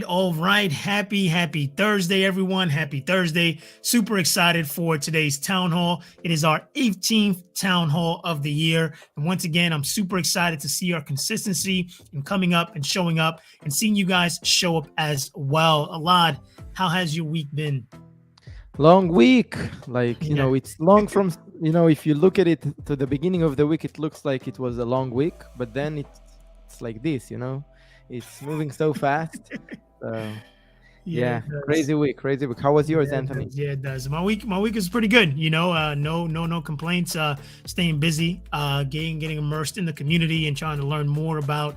All right. Happy Thursday, everyone. Happy Thursday. Super excited for today's Town Hall. It is our 18th Town Hall of the year. And once again, I'm super excited to see our consistency in coming up and showing up and seeing you guys show up as well. Alad, how has your week been? Long week. It's long from, if you look at it to the beginning of the week, it looks like it was a long week, but then it's like this, It's moving so fast. Crazy week. How was yours, Anthony? It does. My week is pretty good. No complaints. Staying busy, getting immersed in the community and trying to learn more about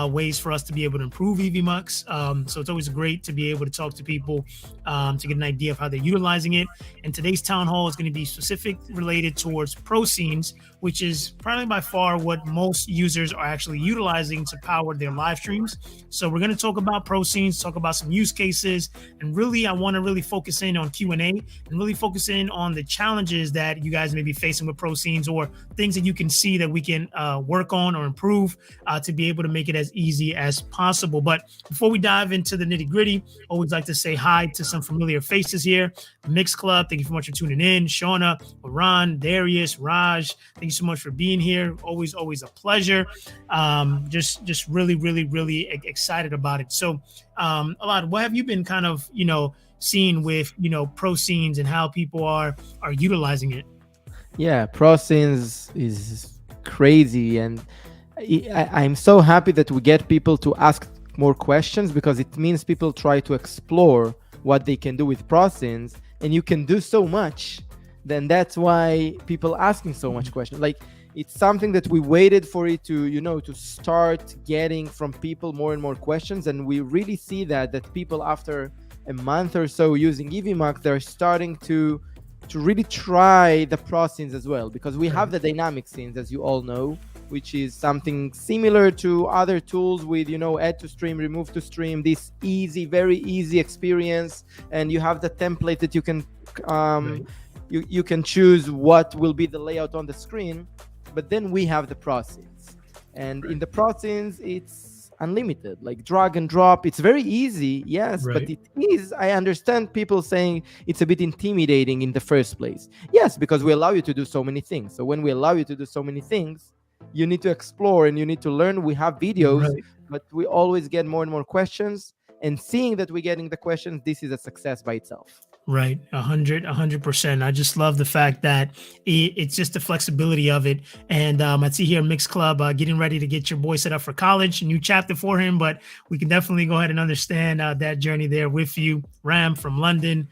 ways for us to be able to improve Evmux. So it's always great to be able to talk to people to get an idea of how they're utilizing it. And today's town hall is going to be specific related towards pro scenes, which is probably by far what most users are actually utilizing to power their live streams. So we're going to talk about pro scenes, talk about some use cases, and really I want to really focus in on Q&A and really focus in on the challenges that you guys may be facing with pro scenes or things that you can see that we can work on or improve to be able to make it as easy as possible. But before we dive into the nitty gritty, always like to say hi to some familiar faces here. Mix Club, thank you so much for tuning in. Shauna, Ron, Darius, Raj, thank you so much for being here. Always a pleasure. Just really excited about it. So Alad, what have you been kind of seeing with pro scenes and how people are utilizing it? Yeah, pro scenes is crazy, and I'm so happy that we get people to ask more questions, because it means people try to explore what they can do with pro scenes, and you can do so much. Then that's why people asking so much questions. Like, it's something that we waited for it to start getting from people more and more questions, and we really see that people after a month or so using Evmux, they're starting to really try the pro scenes as well, because we have the dynamic scenes, as you all know, which is something similar to other tools with add to stream, remove to stream, this very easy experience, and you have the template that you can you can choose what will be the layout on the screen. But then we have the pro scenes, and in the pro scenes it's unlimited, like drag and drop. It's very easy, yes, but it is, I understand people saying it's a bit intimidating in the first place. Yes, because we allow you to do so many things. So when we allow you to do so many things, you need to explore and you need to learn. We have videos, but we always get more and more questions, and seeing that we're getting the questions, this is a success by itself. Right. 100%. I just love the fact that it's just the flexibility of it. And I see here Mix Club getting ready to get your boy set up for college, a new chapter for him, but we can definitely go ahead and understand that journey there with you. Ram from London.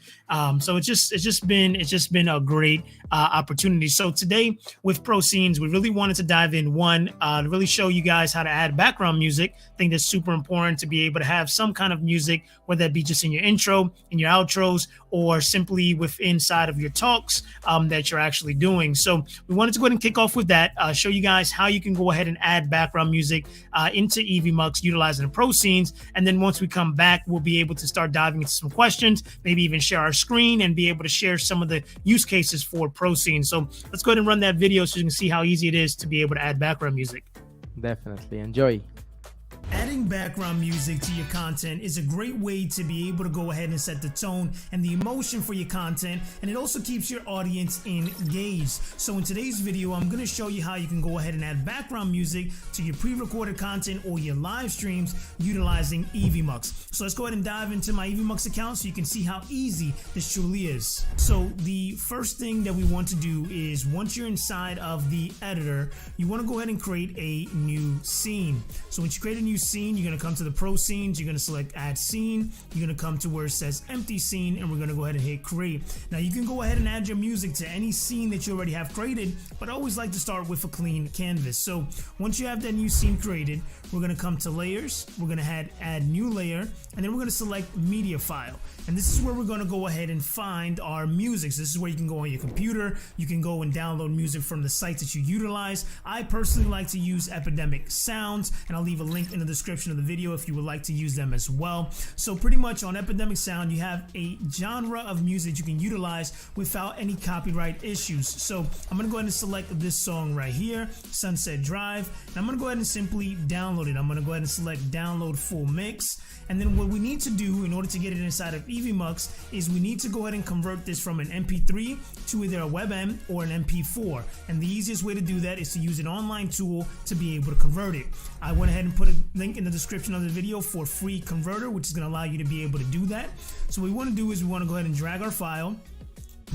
So it's just been a great opportunity. So today with Pro Scenes, we really wanted to dive in to really show you guys how to add background music. I think that's super important to be able to have some kind of music, whether that be just in your intro, in your outros, or simply inside of your talks that you're actually doing. So we wanted to go ahead and kick off with that, show you guys how you can go ahead and add background music into Evmux utilizing the Pro Scenes. And then once we come back, we'll be able to start diving into some questions, maybe even share our screen and be able to share some of the use cases for Pro Scenes. So let's go ahead and run that video so you can see how easy it is to be able to add background music. Definitely. Enjoy. Adding background music to your content is a great way to be able to go ahead and set the tone and the emotion for your content, and it also keeps your audience engaged. So in today's video, I'm going to show you how you can go ahead and add background music to your pre-recorded content or your live streams utilizing Evmux. So let's go ahead and dive into my Evmux account so you can see how easy this truly is. So the first thing that we want to do is, once you're inside of the editor, you want to go ahead and create a new scene. So once you create a new scene, you're going to come to the pro scenes, you're going to select add scene, you're going to come to where it says empty scene, and we're going to go ahead and hit create. Now you can go ahead and add your music to any scene that you already have created, but I always like to start with a clean canvas. So once you have that new scene created, we're going to come to layers, we're going to add new layer, and then we're going to select media file. And this is where we're going to go ahead and find our music. So this is where you can go on your computer, you can go and download music from the sites that you utilize. I personally like to use Epidemic Sounds, and I'll leave a link in the description of the video if you would like to use them as well. So pretty much on Epidemic Sound, you have a genre of music you can utilize without any copyright issues. So I'm going to go ahead and select this song right here, Sunset Drive, and I'm going to go ahead and simply download it. I'm going to go ahead and select download full mix. And then what we need to do in order to get it inside of Evmux is we need to go ahead and convert this from an MP3 to either a WebM or an MP4. And the easiest way to do that is to use an online tool to be able to convert it. I went ahead and put a link in the description of the video for free converter, which is going to allow you to be able to do that. So what we want to do is we want to go ahead and drag our file,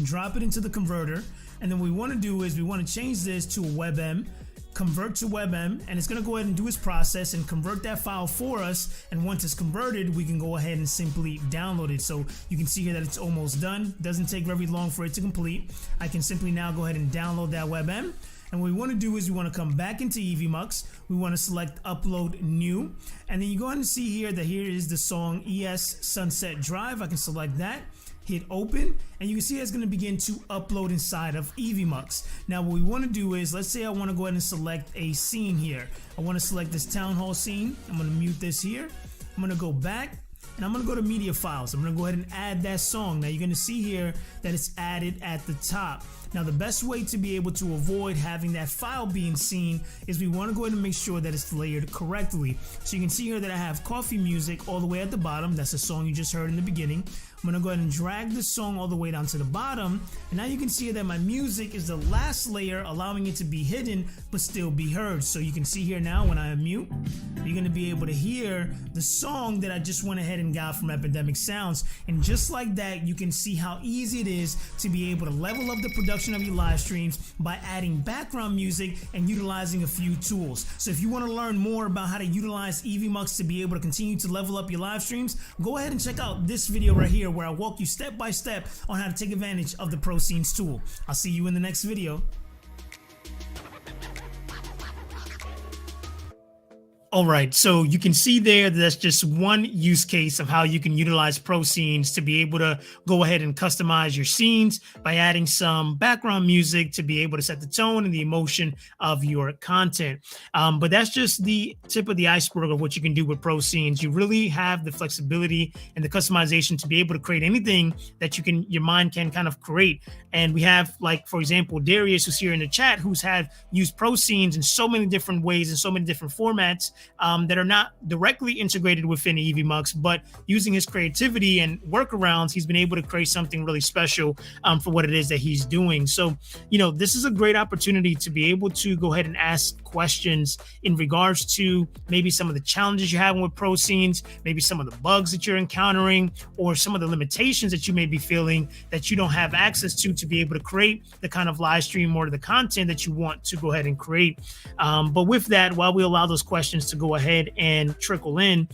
drop it into the converter, and then what we want to do is we want to change this to a WebM, convert to WebM, and it's going to go ahead and do its process and convert that file for us. And once it's converted, we can go ahead and simply download it. So you can see here that it's almost done. Doesn't take very long for it to complete. I can simply now go ahead and download that WebM. And what we want to do is we want to come back into Evmux. We want to select upload new, and then you go ahead and see here that here is the song ES Sunset Drive. I can select that, hit open, and you can see it's going to begin to upload inside of Evmux. Now what we want to do is, let's say I want to go ahead and select a scene here. I want to select this Townhall scene. I'm going to mute this here. I'm going to go back, and I'm going to go to media files. I'm going to go ahead and add that song. Now you're going to see here that it's added at the top. Now the best way to be able to avoid having that file being seen is we want to go ahead and make sure that it's layered correctly. So you can see here that I have coffee music all the way at the bottom. That's the song you just heard in the beginning. I'm going to go ahead and drag this song all the way down to the bottom, and now you can see that my music is the last layer, allowing it to be hidden but still be heard. So you can see here now when I unmute, you're going to be able to hear the song that I just went ahead and got from Epidemic Sounds. And just like that, you can see how easy it is to be able to level up the production of your live streams by adding background music and utilizing a few tools. So if you want to learn more about how to utilize Evmux to be able to continue to level up your live streams, go ahead and check out this video right here where I walk you step by step on how to take advantage of the Pro Scenes tool. I'll see you in the next video. All right, so you can see there that that's just one use case of how you can utilize Pro Scenes to be able to go ahead and customize your scenes by adding some background music to be able to set the tone and the emotion of your content. But that's just the tip of the iceberg of what you can do with Pro Scenes. You really have the flexibility and the customization to be able to create anything that your mind can kind of create. And we have, like, for example, Darius, who's here in the chat, who's had used Pro Scenes in so many different ways and so many different formats that are not directly integrated within Evmux, but using his creativity and workarounds, he's been able to create something really special for what it is that he's doing. So, this is a great opportunity to be able to go ahead and ask questions in regards to maybe some of the challenges you're having with Pro Scenes, maybe some of the bugs that you're encountering, or some of the limitations that you may be feeling that you don't have access to be able to create the kind of live stream or the content that you want to go ahead and create. But with that, while we allow those questions to go ahead and trickle in,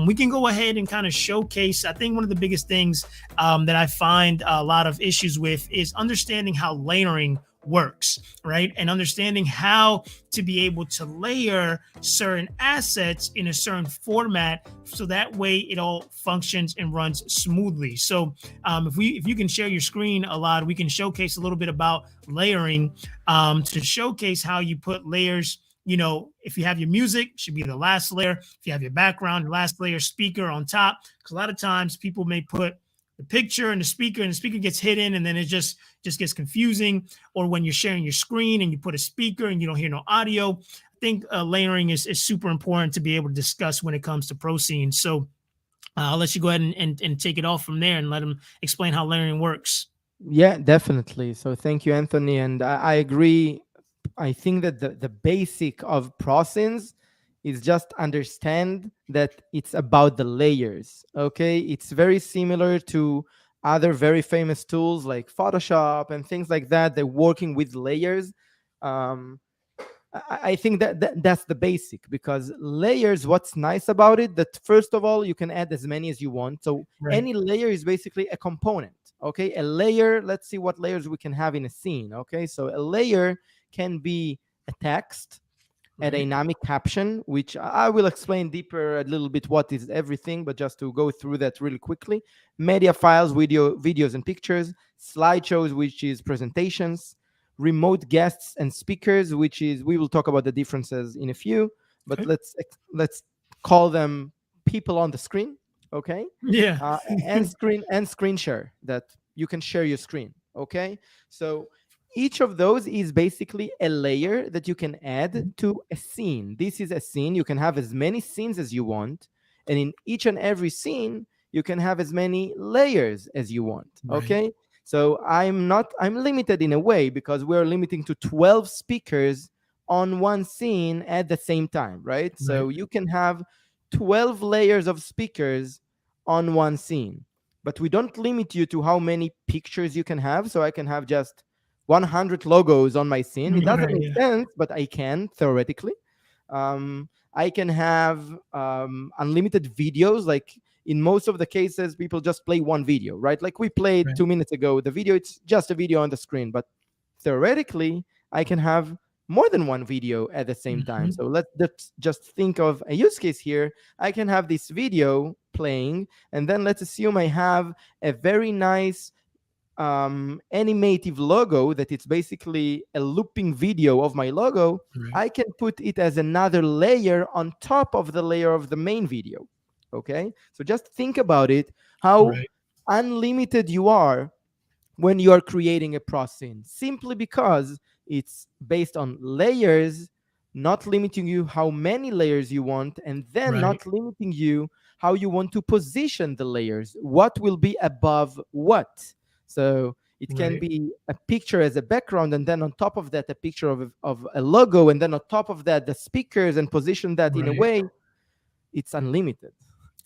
we can go ahead and kind of showcase. I think one of the biggest things that I find a lot of issues with is understanding how layering works, right? And understanding how to be able to layer certain assets in a certain format so that way it all functions and runs smoothly. So if you can share your screen a lot, we can showcase a little bit about layering to showcase how you put layers. If you have your music, it should be the last layer. If you have your background, the last layer, speaker on top. Because a lot of times people may put the picture and the speaker gets hidden, and then it just gets confusing. Or when you're sharing your screen and you put a speaker and you don't hear no audio. think layering is super important to be able to discuss when it comes to pro scenes. So I'll let you go ahead and take it off from there and let them explain how layering works. Yeah, definitely. So thank you, Anthony. And I agree. I think that the basic of prosins is just understand that it's about the layers. Okay. It's very similar to other very famous tools like Photoshop and things like that. They're working with layers. Um, I think that's the basic, because layers, what's nice about it, that first of all, you can add as many as you want. So Right. any layer is basically a component. Okay. A layer, let's see what layers we can have in a scene. Okay. So a layer can be a text, a Right. dynamic caption, which I will explain deeper a little bit what is everything, but just to go through that really quickly. Media files, videos and pictures, slideshows, which is presentations, remote guests and speakers, which is, we will talk about the differences in a few, but Okay. let's call them people on the screen, okay? Yeah. And screen share, that you can share your screen, okay? So each of those is basically a layer that you can add to a scene. This is a scene. You can have as many scenes as you want. And in each and every scene, you can have as many layers as you want. Right. Okay. So I'm limited in a way, because we're limiting to 12 speakers on one scene at the same time, right? Right. So you can have 12 layers of speakers on one scene. But we don't limit you to how many pictures you can have. So I can have just 100 logos on my scene. It doesn't Right. make Yeah. sense, but I can theoretically. I can have unlimited videos. Like in most of the cases, people just play one video, right? Like we played Right. 2 minutes ago. The video, it's just a video on the screen. But theoretically, I can have more than one video at the same time. Hmm. So let's just think of a use case here. I can have this video playing, and then let's assume I have a very nice animative logo that it's basically a looping video of my logo. Right. I can put it as another layer on top of the layer of the main video. Okay. So just think about it, how Right. unlimited you are when you are creating a process, simply because it's based on layers, not limiting you how many layers you want, and then Right. not limiting you how you want to position the layers, what will be above what. So it can Right. be a picture as a background, and then on top of that a picture of a logo, and then on top of that the speakers, and position that in a Right. way. It's unlimited.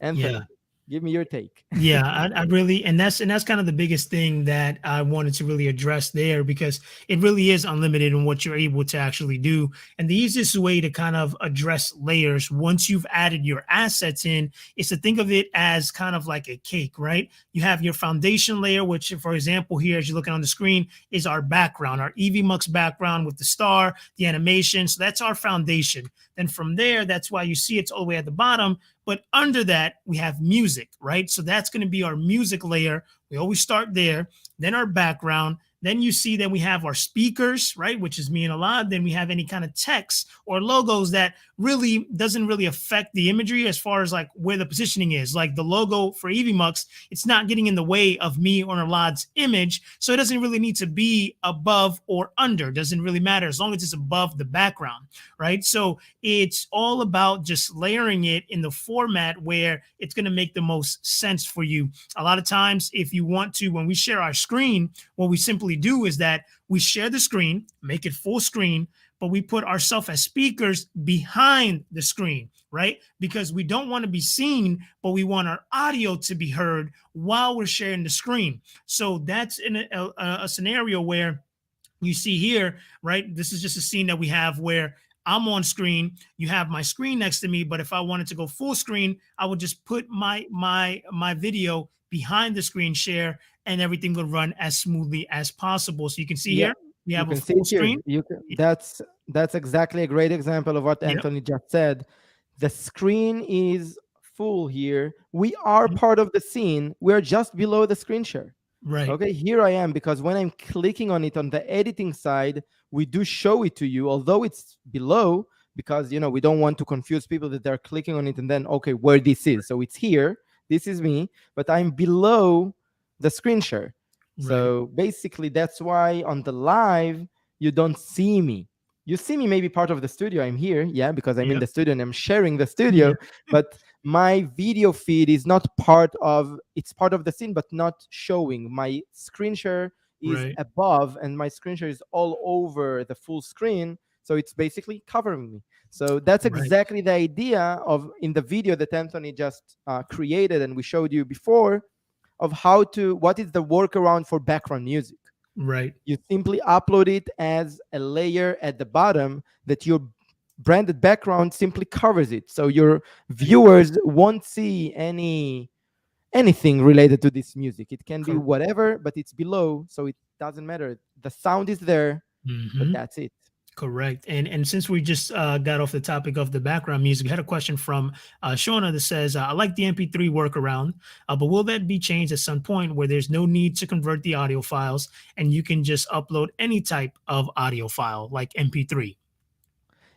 Yeah. Anthony, give me your take. Yeah, I really, and that's kind of the biggest thing that I wanted to really address there, because it really is unlimited in what you're able to actually do. And the easiest way to kind of address layers once you've added your assets in is to think of it as kind of like a cake, right? You have your foundation layer, which, for example, here as you're looking on the screen, is our background, our Evmux background with the star, the animation. So that's our foundation. Then from there, that's why you see it's all the way at the bottom. But under that, we have music, right? So that's going to be our music layer. We always start there. Then our background. Then you see that we have our speakers, right? Which is me and Alad. Then we have any kind of text or logos that really doesn't really affect the imagery as far as like where the positioning is. Like the logo for Evmux, it's not getting in the way of me or Alad's image. So it doesn't really need to be above or under. Doesn't really matter as long as it's above the background, right? So it's all about just layering it in the format where it's going to make the most sense for you. A lot of times, if you want to, when we share our screen, what we simply do is that we share the screen, make it full screen, but we put ourselves as speakers behind the screen, right? Because we don't want to be seen, but we want our audio to be heard while we're sharing the screen. So that's in a scenario where you see here, right? This is just a scene that we have where I'm on screen. You have my screen next to me, but if I wanted to go full screen, I would just put my video behind the screen share, and everything would run as smoothly as possible. So you can see Yeah, here we you have a can see full it here. screen. You can, that's exactly a great example of what Yep. Anthony just said. The screen is full here. We are part of the scene. We're just below the screen share. Right. Okay, here I am, because when I'm clicking on it on the editing side, we do show it to you, although it's below, because we don't want to confuse people that they're clicking on it and then, okay, where this is. So it's here. This is me, but I'm below the screen share. Right. So basically, that's why on the live you don't see me. You see me maybe part of the studio. I'm here, yeah, because I'm in Yep. the studio and I'm sharing the studio. Yeah. But my video feed is not part of. It's part of the scene, but not showing. My screen share is Right. above, and my screen share is all over the full screen. So it's basically covering me. So that's Right. exactly the idea of in the video that Anthony just created and we showed you before of how to what is the workaround for background music. Right. You simply upload it as a layer at the bottom that your branded background simply covers it, so your Right. viewers won't see anything related to this music. It can be Cor- whatever, but it's below, so it doesn't matter. The sound is there, but mhm. that's it. Correct. And since we just got off the topic of the background music, we had a question from Shauna that says, "I like the MP3 workaround, but will that be changed at some point where there's no need to convert the audio files and you can just upload any type of audio file like MP3?"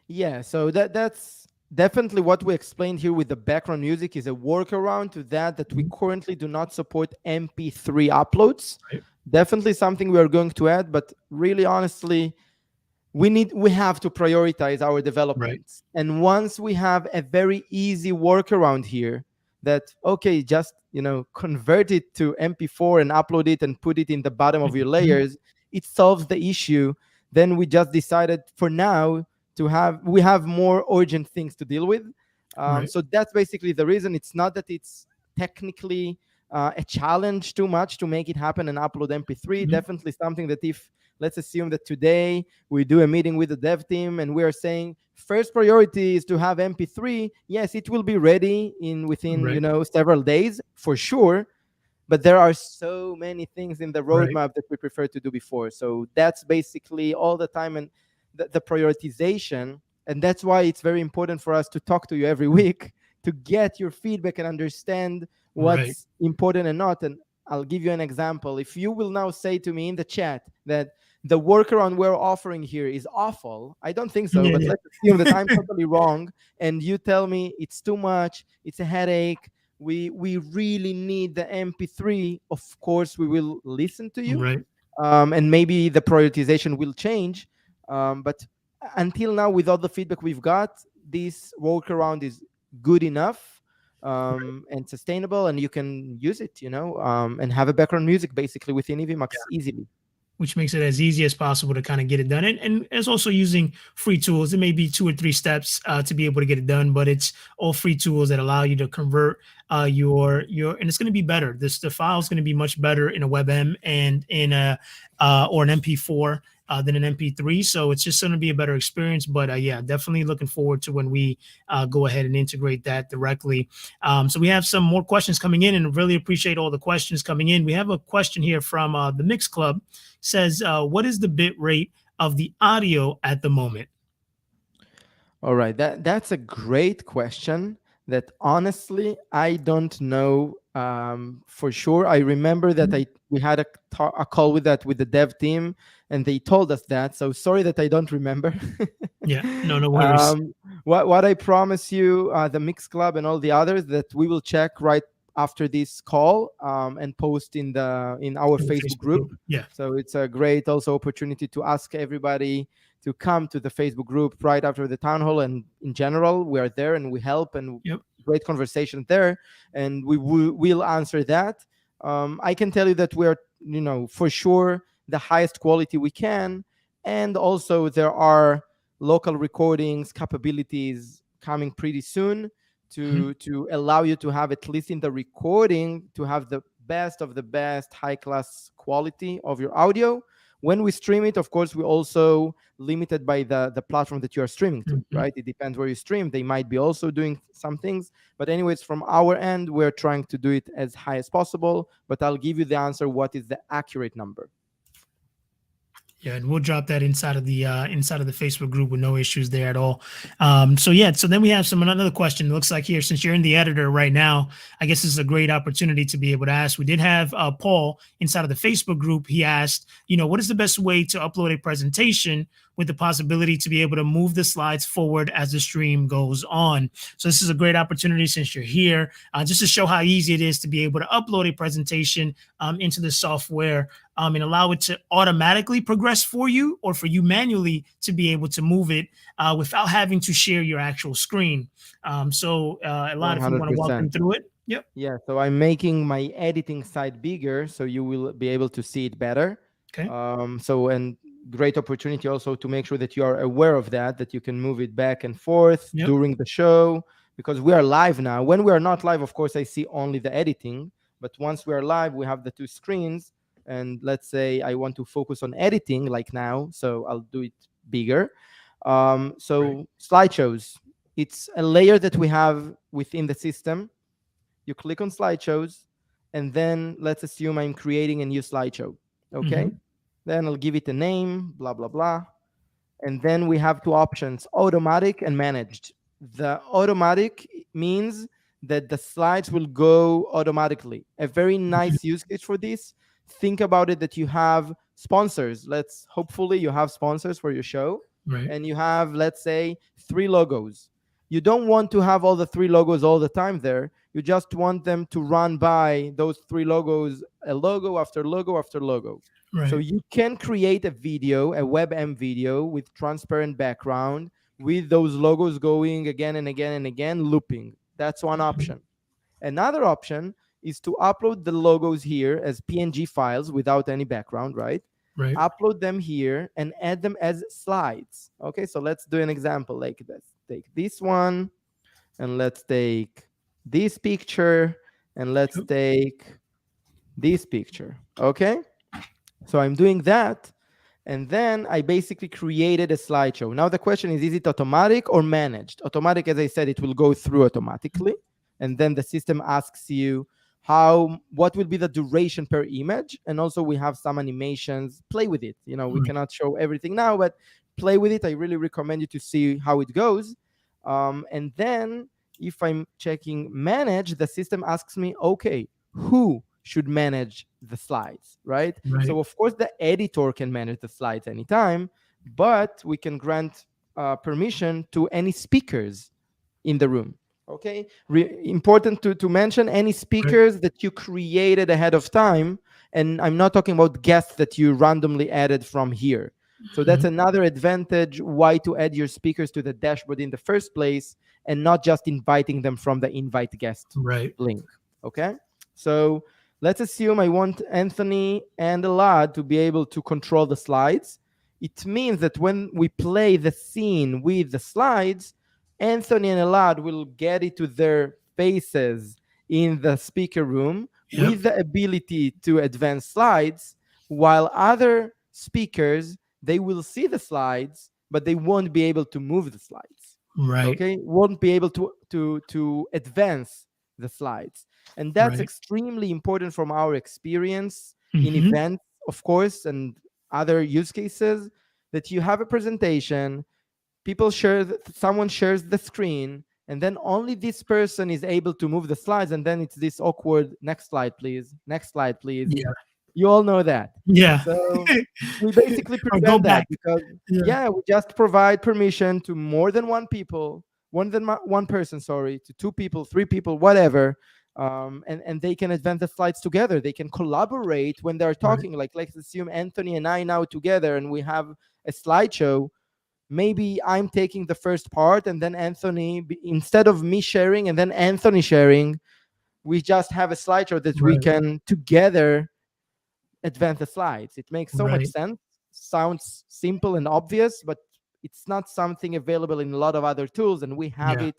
Yeah, so that's definitely what we explained here with the background music is a workaround to that we Mhm. currently do not support MP3 uploads. Right. Definitely something we are going to add, but really honestly, we have to prioritize our Right. developments. And once we have a very easy workaround here that okay, just convert it to mp4 and upload it and put it in the bottom of your Mhm. layers, it solves the issue. Then we just decided for now we have more urgent things to deal with. Right. So that's basically the reason. It's not that it's technically a challenge too much to make it happen and upload mp3. Mhm. Definitely something that if let's assume that today we do a meeting with the dev team and we are saying first priority is to have mp3, yes, it will be ready in within Right. several days for sure, but there are so many things in the Right. roadmap that we prefer to do before. So that's basically all the time, and the prioritization. And that's why it's very important for us to talk to you every week to get your feedback and understand Right. what's important and not. And I'll give you an example. If you will now say to me in the chat that the workaround we're offering here is awful, I don't think so, Yeah. but Yeah. let's assume that I'm totally wrong, and you tell me it's too much, it's a headache, we really need the mp3, of course we will listen to you, Right. and maybe the prioritization will change. But until now, with all the feedback we've got, this workaround is good enough and sustainable, and you can use it, and have a background music basically within Evmux easily. Which makes it as easy as possible to kind of get it done. And it's also using free tools. It may be 2 or 3 steps to be able to get it done, but it's all free tools that allow you to convert your and it's going to be better. The file is going to be much better in a WebM and in a or an MP4 than an MP3. So it's just going to be a better experience. But yeah, definitely looking forward to when we go ahead and integrate that directly. So we have some more questions coming in, and really appreciate all the questions coming in. We have a question here from the Mix Club. Says, what is the bit rate of the audio at the moment? All right, that's a great question that honestly I don't know for sure. I remember that we had a call with the dev team, and they told us that. So sorry that I don't remember. Yeah, no worries. um, what I promise you, the Mix Club and all the others, that we will check right after this call and post in our In the Facebook Facebook group. group. Yeah. So it's a great also opportunity to ask everybody to come to the Facebook group right after the town hall. And in general, we are there and we help, and Yep. great conversation there. And we will answer that. I can tell you that we're, for sure the highest quality we can. And also there are local recordings capabilities coming pretty soon Mhm. to allow you to have, at least in the recording, to have the best of the best high class quality of your audio. When we stream it, of course, we also limited by the platform that you are streaming to, Mhm. right? It depends where you stream. They might be also doing some things, but anyways, from our end, we're trying to do it as high as possible. But I'll give you the answer, what is the accurate number. Yeah, and we'll drop that inside of the Facebook group with no issues there at all. So yeah, so then we have another question. It looks like here, since you're in the editor right now, I guess this is a great opportunity to be able to ask. We did have Paul inside of the Facebook group. He asked, what is the best way to upload a presentation with the possibility to be able to move the slides forward as the stream goes on. So this is a great opportunity since you're here, just to show how easy it is to be able to upload a presentation into the software and allow it to automatically progress for you, or for you manually to be able to move it without having to share your actual screen. A lot, if you want to walk 100%. them through it. Yep. Yeah, so I'm making my editing side bigger so you will be able to see it better. Okay. And great opportunity also to make sure that you are aware of that, that you can move it back and forth Yep. during the show, because we are live now. When we are not live, of course, I see only the editing. But once we are live, we have the two screens. And let's say I want to focus on editing like now, so I'll do it bigger. So slideshows, it's a layer that we have within the system. You click on slideshows, and then let's assume I'm creating a new slideshow. Okay. Mhm. Then I'll give it a name, blah, blah, blah. And then we have two options, automatic and managed. The automatic means that the slides will go automatically. A very Mhm. nice use case for this. Think about it that you have sponsors. Hopefully you have sponsors for your show, Right. and you have, let's say, 3 logos. You don't want to have all the 3 logos all the time there. You just want them to run by those 3 logos, a logo after logo after logo. Right. So you can create a video, a WebM video with transparent background, with those logos going again and again and again, looping. That's one option. Another option is to upload the logos here as PNG files without any background, right? Right. Upload them here and add them as slides. Okay, so let's do an example like this. Take this one, and let's take this picture, and let's Yep. take this picture. Okay, so I'm doing that, and then I basically created a slideshow. Now the question is it automatic or managed? Automatic, as I said, it will go through automatically, and then the system asks you what will be the duration per image, and also we have some animations. Play with it. We Right. cannot show everything now, but play with it. I really recommend you to see how it goes. And then if I'm checking manage, the system asks me, okay, who should manage the slides, right? Right. So of course the editor can manage the slides anytime, but we can grant permission to any speakers in the room. Okay, important to mention any speakers that you created ahead of time, and I'm not talking about guests that you randomly added from here. So that's another advantage why to add your speakers to the dashboard in the first place, and not just inviting them from the invite guest Right. link. Okay, so let's assume I want Anthony and Elad to be able to control the slides. It means that when we play the scene with the slides, Anthony and Elad will get it to their faces in the speaker room with the ability to advance slides, while other speakers, they will see the slides, but they won't be able to move the slides. Right. Okay, won't be able to advance the slides. And that's extremely important from our experience in events, of course, and other use cases, that you have a presentation, someone shares the screen, and then only this person is able to move the slides, and then it's this awkward next slide please, next slide please. Yeah. You all know that. Yeah. So we basically Or go prevent back. that, because we just provide permission to more than one person, to 2 people, 3 people, whatever. And they can advance the slides together. They can collaborate when they're talking. Like, let's assume Anthony and I now together, and we have a slideshow. Maybe I'm taking the first part, and then Anthony, instead of me sharing and then Anthony sharing, we just have a slideshow that we can together advance the slides. It makes so much sense. Sounds simple and obvious, but it's not something available in a lot of other tools, and we have it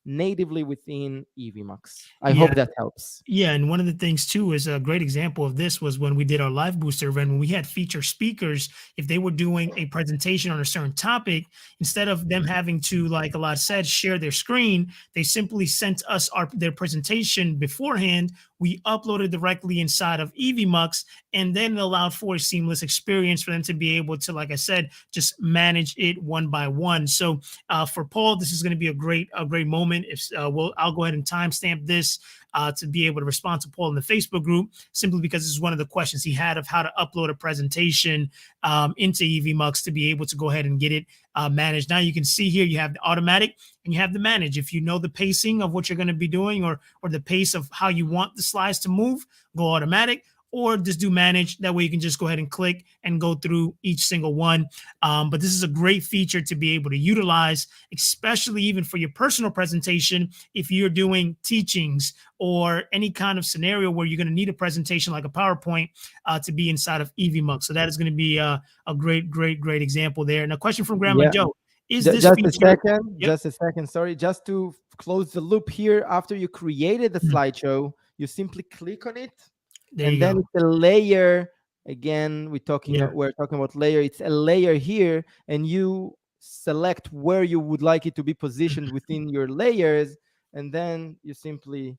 natively within Evmux. I hope that helps. Yeah, and one of the things too is a great example of this was when we did our live booster event, when we had feature speakers. If they were doing a presentation on a certain topic, instead of them having to, like Elad said, share their screen, they simply sent us their presentation beforehand. We uploaded directly inside of Evmux, and then it allowed for a seamless experience for them to be able to, like I said, just manage it one by one. So for Paul, this is going to be a great moment. I'll go ahead and timestamp this. to be able to respond to Paul in the Facebook group, simply because this is one of the questions he had of how to upload a presentation into Evmux to be able to go ahead and get it managed. Now you can see here you have the automatic and you have the manage. If you know the pacing of what you're going to be doing, or the pace of how you want the slides to move, go automatic, or just do manage. That way you can just go ahead and click and go through each single one. But this is a great feature to be able to utilize, especially even for your personal presentation. If you're doing teachings or any kind of scenario where you're going to need a presentation like a PowerPoint to be inside of Evmux. So that is going to be a great example there. And a question from Grandma Yeah. Joe. Is this Just a feature? second, Yep. just a second. Sorry, just to close the loop here. After you created the slideshow, you simply click on it, There and you then go. it's a layer. Again, Yeah. we're talking about layer. It's a layer here, and you select where you would like it to be positioned within your layers, and then you simply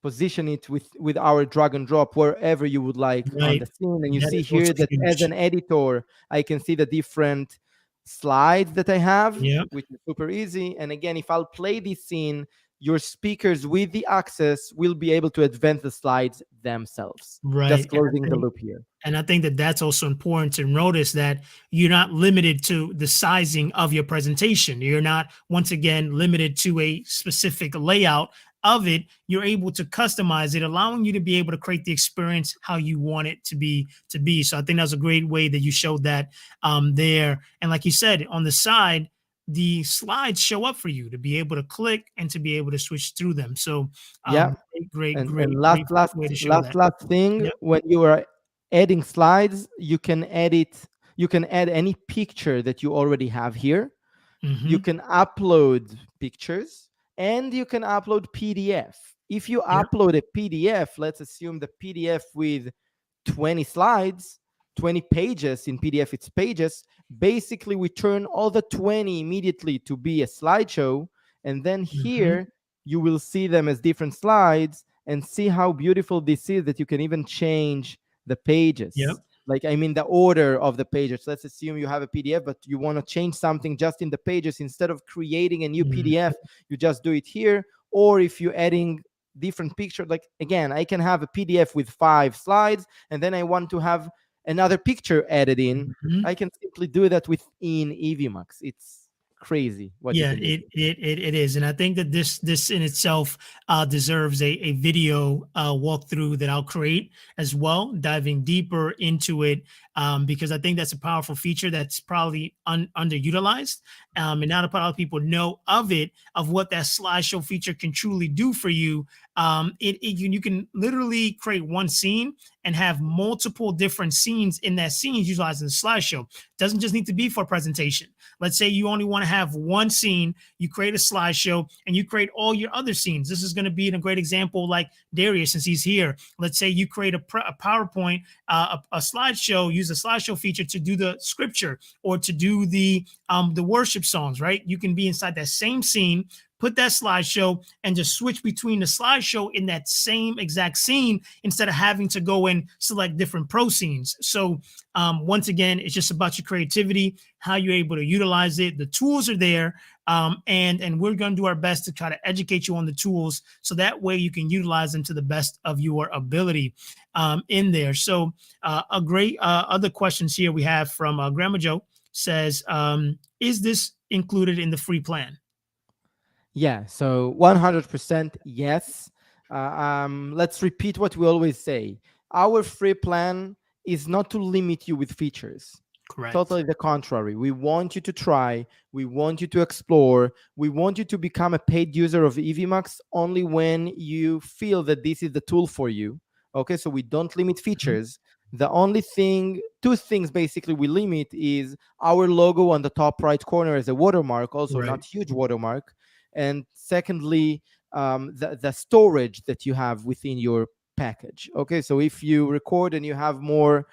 position it with our drag and drop wherever you would like on Right. the scene. And you That see is also here that as huge. an editor, I can see the different slides that I have, Yep. which is super easy. And again, if I'll play this scene, your speakers with the access will be able to advance the slides themselves. Just Right. closing the loop here. And I think that that's also important to notice, that you're not limited to the sizing of your presentation. You're not, once again, limited to a specific layout of it. You're able to customize it, allowing you to be able to create the experience how you want it to be. So I think that's a great way that you showed that there. And like you said, on the side, the slides show up for you to be able to click and to be able to switch through them. So Yeah. And great way to show that. last thing, Yep. when you are adding slides, you can add any picture that you already have here. You Mm-hmm. can upload pictures, and you can upload PDF. If you Yep. upload a PDF, let's assume the PDF with 20 slides, 20 pages. In PDF it's pages. Basically we turn all the 20 immediately to be a slideshow, and then Mm-hmm. here you will see them as different slides, and see how beautiful this is, that you can even change the Yep. pages. Like, I mean, the order of the pages. Let's assume you have a PDF, but you want to change something just in the pages. Instead of creating a new Mm, PDF, you just do it here. Or if you're adding different picture, like, again, I can have a PDF with 5 slides, and then I want to have another picture added in. mhm. I can simply do that within Evmux. It's crazy what you Yeah, can do. it is, and I think that this in itself deserves a video walkthrough that I'll create as well, diving deeper into it, because I think that's a powerful feature that's probably underutilized, and not a lot of people know of it, of what that slideshow feature can truly do for you. You can literally create one scene and have multiple different scenes in that scene utilizing the slideshow. Doesn't just need to be for a presentation. Let's say you only want to have one scene, you create a slideshow and you create all your other scenes. This is going to be a great example, like Darius, since he's here. Let's say you create a PowerPoint, a slideshow, use the slideshow feature to do the scripture or to do the worship songs, right? You can be inside that same scene, put that slideshow, and just switch between the slideshow in that same exact scene instead of having to go and select different pro scenes. So once again, it's just about your creativity, how you're able to utilize it. The tools are there, and we're going to do our best to try to educate you on the tools, so that way you can utilize them to the best of your ability in there. So a great other questions here we have from Grandma Joe says, is this included in the free plan? Yeah, so 100% yes. Let's repeat what we always say. Our free plan is not to limit you with features. Correct. Totally the contrary. We want you to try. We want you to explore. We want you to become a paid user of Evmux only when you feel that this is the tool for you. Okay, so we don't limit Mhm. features. The only thing, two things basically we limit is our logo on the top right corner as a watermark, also Right. not huge watermark. And secondly, the storage that you have within your package. Okay, so if you record and you have more,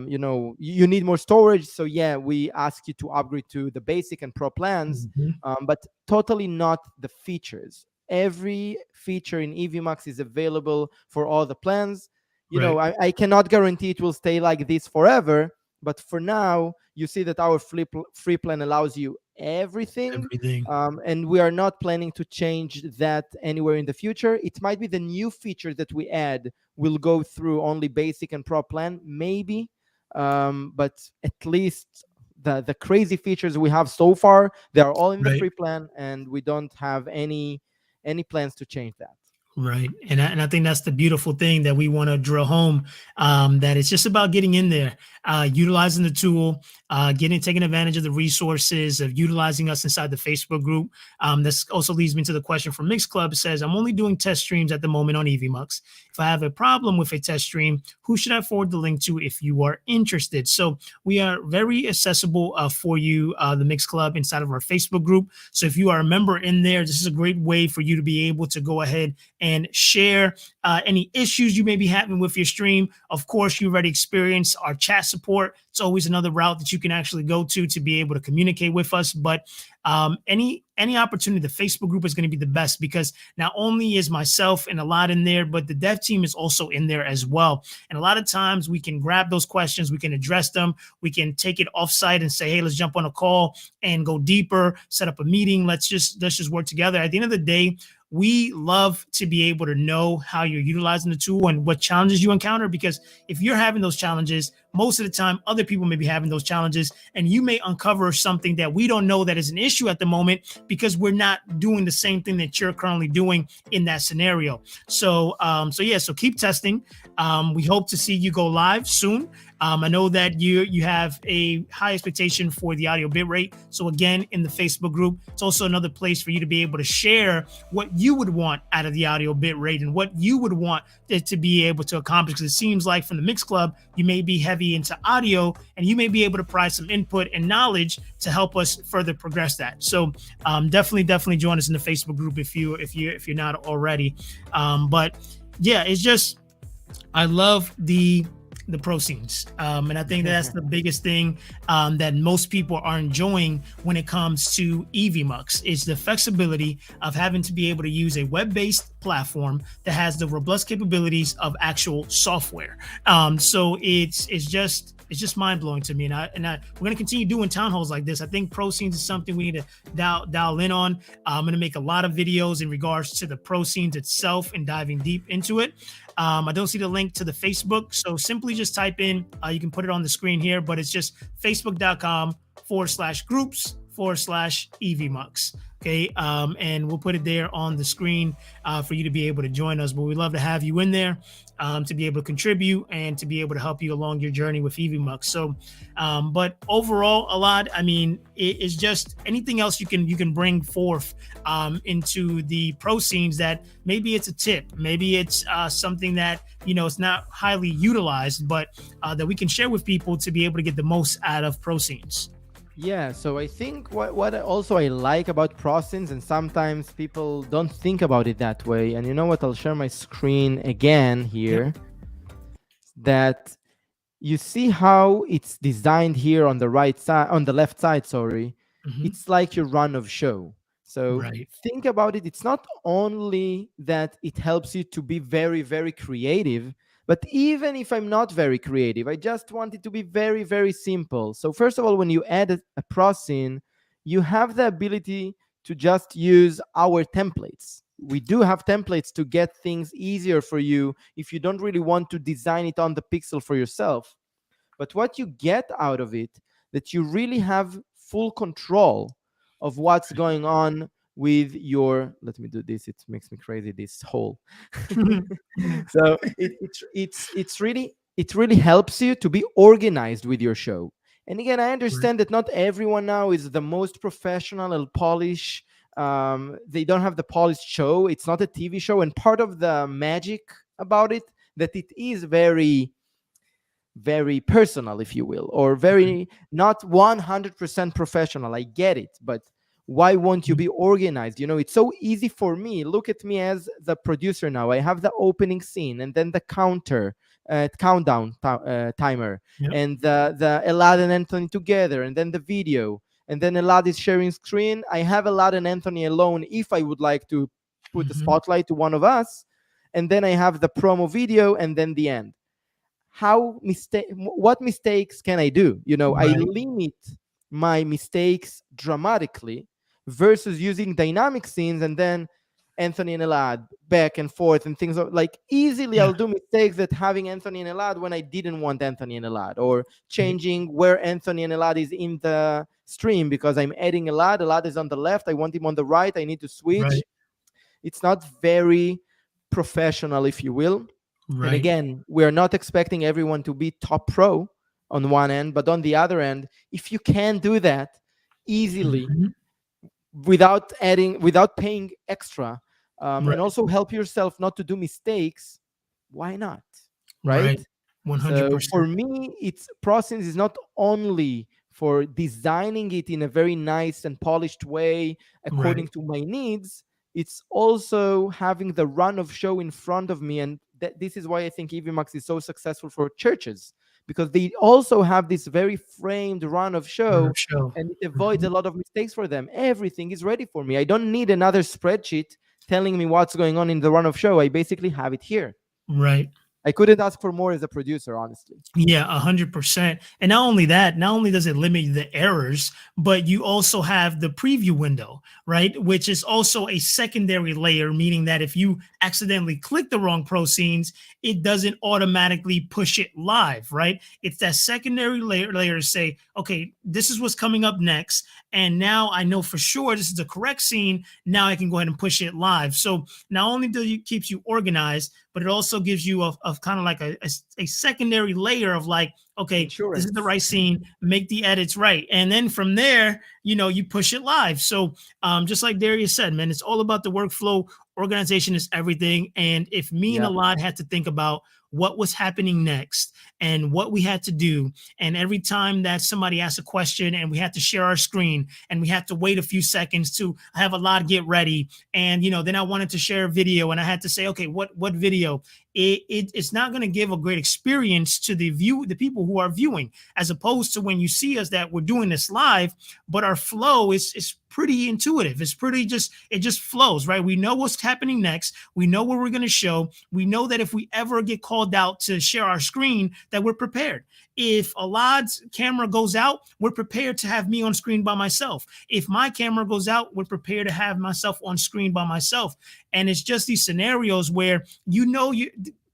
you need more storage, so yeah, we ask you to upgrade to the basic and pro plans, Mhm. but totally not the features. Every feature in Evmux is available for all the plans. Right. I cannot guarantee it will stay like this forever, but for now you see that our free plan allows you everything. Everything. And we are not planning to change that anywhere in the future. It might be the new feature that we add will go through only basic and pro plan, maybe. But at least the crazy features we have so far, they are all in the Right. free plan, and we don't have any plans to change that. Right. And I think that's the beautiful thing that we want to drill home, that it's just about getting in there, utilizing the tool, taking advantage of the resources, of utilizing us inside the Facebook group. This also leads me to the question from Mix Club. It says, I'm only doing test streams at the moment on Evmux. If I have a problem with a test stream, who should I forward the link to if you are interested? So we are very accessible for you, the Mix Club, inside of our Facebook group. So if you are a member in there, this is a great way for you to be able to go ahead and share any issues you may be having with your stream. Of course, you already experienced our chat support. It's always another route that you can actually go to be able to communicate with us. But any opportunity, the Facebook group is going to be the best, because not only is myself and a lot in there, but the dev team is also in there as well. And a lot of times we can grab those questions, we can address them, we can take it offsite and say, hey, let's jump on a call and go deeper, set up a meeting. Let's just work together. At the end of the day, we love to be able to know how you're utilizing the tool and what challenges you encounter, because if you're having those challenges, most of the time, other people may be having those challenges, and you may uncover something that we don't know that is an issue at the moment because we're not doing the same thing that you're currently doing in that scenario. So keep testing. We hope to see you go live soon. I know that you have a high expectation for the audio bitrate. So again, in the Facebook group, it's also another place for you to be able to share what you would want out of the audio bitrate and what you would want it to be able to accomplish. Because it seems like from the Mix Club, you may be heavy into audio, and you may be able to provide some input and knowledge to help us further progress that. So definitely join us in the Facebook group if you're not already. But yeah, it's just, I love the pro scenes. And I think that's the biggest thing that most people are enjoying when it comes to Evmux, is the flexibility of having to be able to use a web-based platform that has the robust capabilities of actual software. So it's just mind-blowing to me. And we're going to continue doing town halls like this. I think pro scenes is something we need to dial in on. I'm going to make a lot of videos in regards to the pro scenes itself and diving deep into it. I don't see the link to the Facebook, so simply just type in, you can put it on the screen here, but it's just facebook.com/groups/Evmux. Okay. And we'll put it there on the screen for you to be able to join us. But we'd love to have you in there to be able to contribute and to be able to help you along your journey with Evmux. So, but overall, Alad, I mean, it is just anything else you can bring forth into the pro scenes that maybe it's a tip, maybe it's something that, it's not highly utilized, but that we can share with people to be able to get the most out of pro scenes. Yeah, so I think what also I like about pro scenes, and sometimes people don't think about it that way, and you know what, I'll share my screen again here, that you see how it's designed here on the right side, on the left side, sorry. It's like your run of show. So think about it. It's not only that it helps you to be very, very creative, but even if I'm not very creative, I just want it to be very, very simple. So first of all, when you add a pro scene, you have the ability to just use our templates. We do have templates to get things easier for you if you don't really want to design it on the pixel for yourself. But what you get out of it, that you really have full control of what's going on with your, let me do this, it makes me crazy, this whole. So it really helps you to be organized with your show. And again, I understand that not everyone now is the most professional and polished. They don't have the polished show. It's not a TV show. And part of the magic about it, that it is very, very personal, if you will, or very not 100% professional. I get it, but why won't you be organized? It's so easy for me. Look at me as the producer now. I have the opening scene, and then the countdown timer, and the Elad and Anthony together, and then the video, and then Elad is sharing screen. I have Elad and Anthony alone if I would like to put the spotlight to one of us, and then I have the promo video, and then the end. What mistakes can I do? I limit my mistakes dramatically versus using dynamic scenes and then Anthony and Elad back and forth and things like easily Yeah. I'll do mistakes that having Anthony and Elad when I didn't want Anthony and Elad, or Right. changing where Anthony and Elad is in the stream because I'm adding Elad is on the left, I want him on the right, I need to switch. Right. It's not very professional, if you will. And Right. again, we're not expecting everyone to be top pro on one end, but on the other end, if you can do that easily Mhm. without paying extra, and Right. also help yourself not to do mistakes, why not? Right. Right? So for 100%. me, it's process is not only for designing it in a very nice and polished way according Right. to my needs, it's also having the run of show in front of me. And this is why I think Evmux is so successful for churches, because they also have this very framed run of Run of show, show. and it avoids Mhm. a lot of mistakes for them. Everything is ready for me. I don't need another spreadsheet telling me what's going on in the run of show. I basically have it here. Right. I couldn't ask for more as a producer, honestly. Yeah, 100%. And not only that, not only does it limit the errors, but you also have the preview window, right? Which is also a secondary layer, meaning that if you accidentally click the wrong pro scenes, it doesn't automatically push it live, right? It's that secondary layer to say, okay, this is what's coming up next. And now I know for sure this is the correct scene. Now I can go ahead and push it live. So not only does it keeps you organized, but it also gives you a kind of like a secondary layer of like, okay, this is the Insurance. right scene, make the edits right. And then from there, you push it live. So just like Darius said, man, it's all about the workflow. Organization is everything. And if me and Yeah. Alad had to think about what was happening next and what we had to do, and every time that somebody asked a question and we had to share our screen and we had to wait a few seconds to have Alad get ready, and then I wanted to share a video and I had to say, okay, what video? It's not going to give a great experience to the people who are viewing, as opposed to when you see us that we're doing this live, but our flow is pretty intuitive. It's pretty it just flows, right? We know what's happening next. We know what we're going to show. We know that if we ever get called out to share our screen, that we're prepared. If Alad's camera goes out, we're prepared to have me on screen by myself. If my camera goes out, we're prepared to have myself on screen by myself. And it's just these scenarios where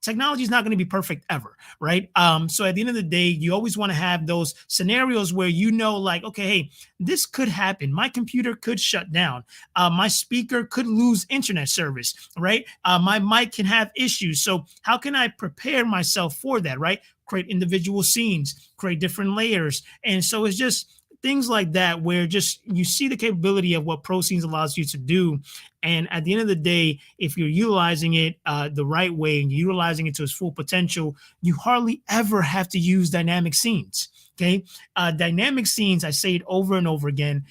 technology is not going to be perfect ever, right? So at the end of the day, you always want to have those scenarios where like, okay, hey, this could happen. My computer could shut down. My speaker could lose internet service, right? My mic can have issues. So how can I prepare myself for that, right? Create individual scenes, create different layers. And so it's just things like that where just you see the capability of what Pro Scenes allows you to do. And at the end of the day, if you're utilizing it the right way and you're utilizing it to its full potential, you hardly ever have to use dynamic scenes. Okay. Dynamic scenes, I say it over and over again.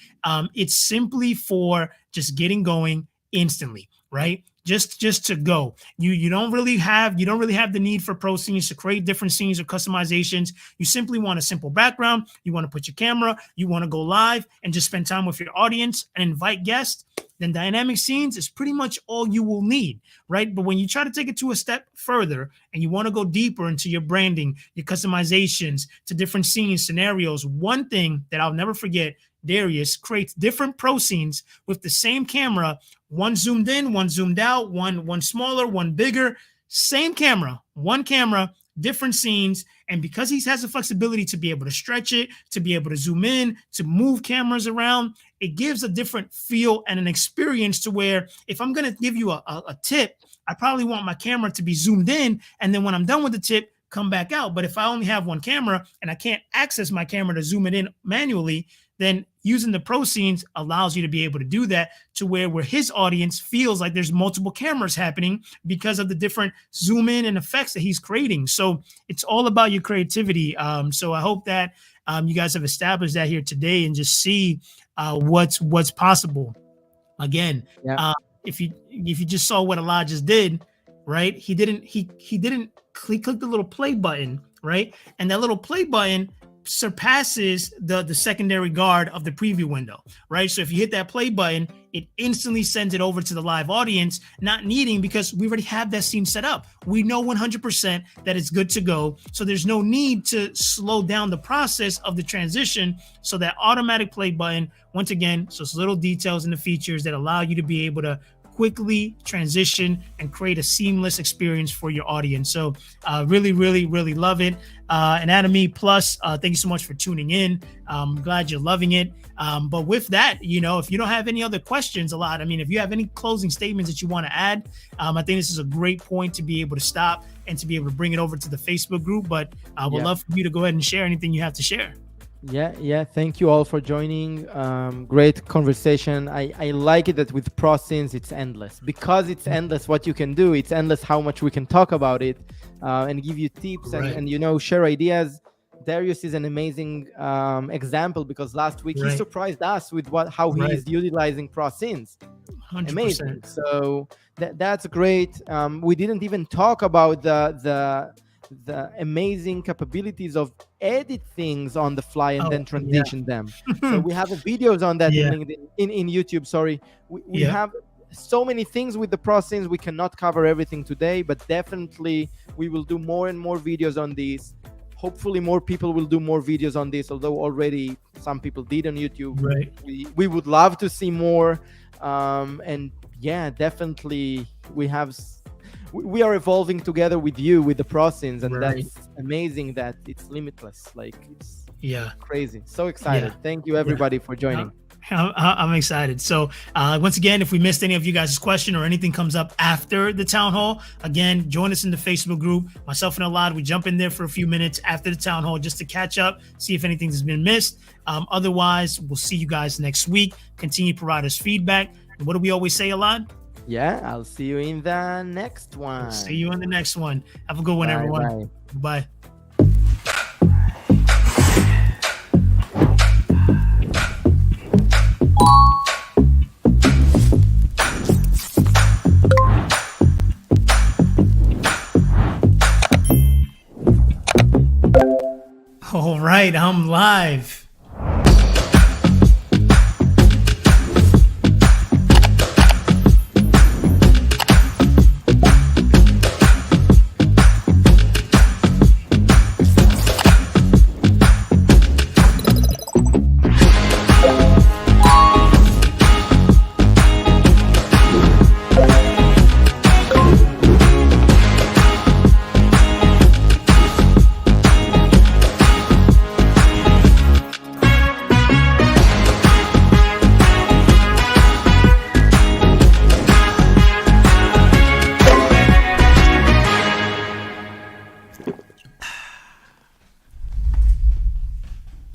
It's simply for just getting going instantly, right? Just to go. You don't really have the need for pro scenes to create different scenes or customizations. You simply want a simple background. You want to put your camera, you want to go live and just spend time with your audience and invite guests. Then dynamic scenes is pretty much all you will need, right? But when you try to take it to a step further and you want to go deeper into your branding, your customizations to different scenes, scenarios, one thing that I'll never forget, Darius creates different pro scenes with the same camera, one zoomed in, one zoomed out, one smaller, one bigger, same camera, one camera, different scenes. And because he has the flexibility to be able to stretch it, to be able to zoom in, to move cameras around, it gives a different feel and an experience to where if I'm going to give you a tip, I probably want my camera to be zoomed in. And then when I'm done with the tip, come back out. But if I only have one camera and I can't access my camera to zoom it in manually, then using the pro scenes allows you to be able to do that to where his audience feels like there's multiple cameras happening because of the different zoom in and effects that he's creating. So it's all about your creativity. So I hope that you guys have established that here today and just see what's possible. Again, Yeah. if you just saw what Alad just did, right? He didn't click the little play button, right? And that little play button surpasses the secondary guard of the preview window, right? So if you hit that play button, it instantly sends it over to the live audience, not needing, because we already have that scene set up. We know 100% that it's good to go. So there's no need to slow down the process of the transition. So that automatic play button, once again, so it's little details in the features that allow you to be able to quickly transition and create a seamless experience for your audience. So really, really, really love it. Anatomy Plus, thank you so much for tuning in. I'm glad you're loving it. But with that, if you don't have any other questions, if you have any closing statements that you want to add, I think this is a great point to be able to stop and to be able to bring it over to the Facebook group. But I would love for you to go ahead and share anything you have to share. Yeah. Thank you all for joining. Great conversation. I like it that with ProScenes, it's endless. Because it's endless what you can do. It's endless how much we can talk about it and give you tips and share ideas. Darius is an amazing example, because last week he surprised us with how he is utilizing ProScenes. 100%. Amazing. So that's great. We didn't even talk about the amazing capabilities of edit things on the fly and then transition them. So we have videos on that in LinkedIn, in YouTube. Sorry, we have so many things with the ProScenes. We cannot cover everything today, but definitely we will do more and more videos on this. Hopefully more people will do more videos on this, although already some people did on YouTube. We would love to see more. And yeah, definitely we are evolving together with you with the ProScenes, and that's amazing that it's limitless. Like, it's crazy. So excited. Thank you everybody for joining. I'm excited. So once again, if we missed any of you guys' question or anything comes up after the town hall, again, join us in the Facebook group. Myself and Alad, we jump in there for a few minutes after the town hall just to catch up, see if anything has been missed. Otherwise, we'll see you guys next week. Continue to provide us feedback. And what do we always say, Alad? Yeah, I'll see you in the next one. See you in the next one. Have a good one, everyone. Bye. All right, I'm live.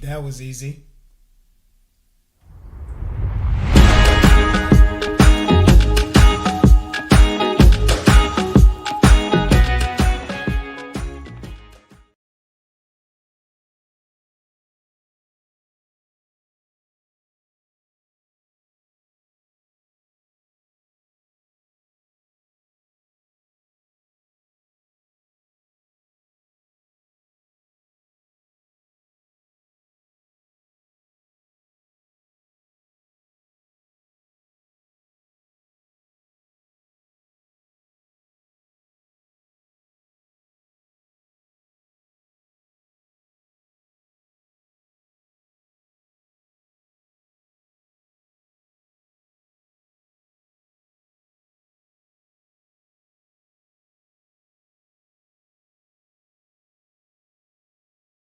That was easy.